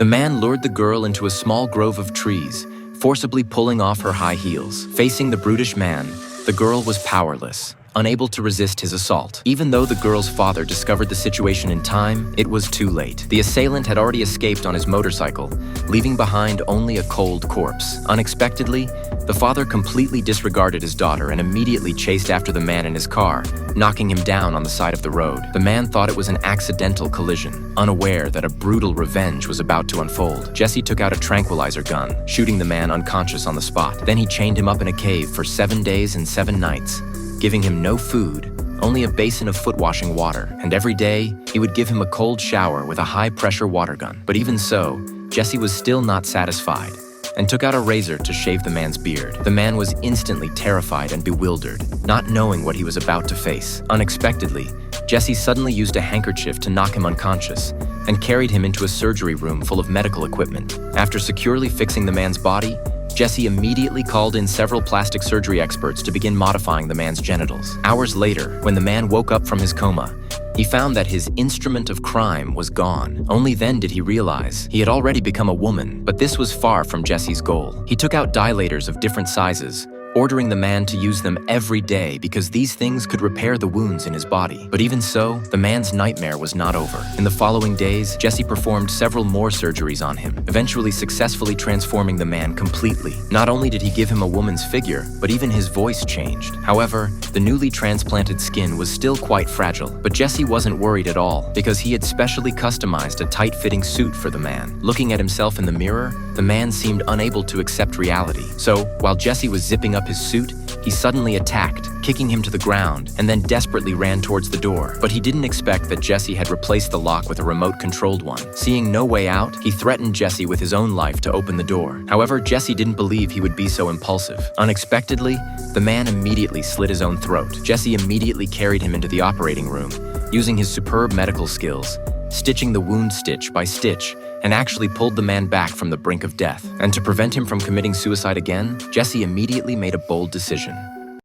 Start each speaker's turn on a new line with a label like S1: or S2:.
S1: The man lured the girl into a small grove of trees, forcibly pulling off her high heels. Facing the brutish man, the girl was powerless, unable to resist his assault. Even though the girl's father discovered the situation in time, it was too late. The assailant had already escaped on his motorcycle, leaving behind only a cold corpse. Unexpectedly, the father completely disregarded his daughter and immediately chased after the man in his car, knocking him down on the side of the road. The man thought it was an accidental collision, unaware that a brutal revenge was about to unfold. Jesse took out a tranquilizer gun, shooting the man unconscious on the spot. Then he chained him up in a cave for 7 days and 7 nights, giving him no food, only a basin of foot-washing water. And every day, he would give him a cold shower with a high-pressure water gun. But even so, Jesse was still not satisfied and took out a razor to shave the man's beard. The man was instantly terrified and bewildered, not knowing what he was about to face. Unexpectedly, Jesse suddenly used a handkerchief to knock him unconscious and carried him into a surgery room full of medical equipment. After securely fixing the man's body, Jesse immediately called in several plastic surgery experts to begin modifying the man's genitals. Hours later, when the man woke up from his coma, he found that his instrument of crime was gone. Only then did he realize he had already become a woman, but this was far from Jesse's goal. He took out dilators of different sizes, ordering the man to use them every day because these things could repair the wounds in his body. But even so, the man's nightmare was not over. In the following days, Jesse performed several more surgeries on him, eventually successfully transforming the man completely. Not only did he give him a woman's figure, but even his voice changed. However, the newly transplanted skin was still quite fragile, but Jesse wasn't worried at all because he had specially customized a tight-fitting suit for the man. Looking at himself in the mirror, the man seemed unable to accept reality. So, while Jesse was zipping up his suit, he suddenly attacked, kicking him to the ground, and then desperately ran towards the door. But he didn't expect that Jesse had replaced the lock with a remote-controlled one. Seeing no way out, he threatened Jesse with his own life to open the door. However, Jesse didn't believe he would be so impulsive. Unexpectedly, the man immediately slit his own throat. Jesse immediately carried him into the operating room, using his superb medical skills, stitching the wound stitch by stitch, and actually pulled the man back from the brink of death. And to prevent him from committing suicide again, Jesse immediately made a bold decision.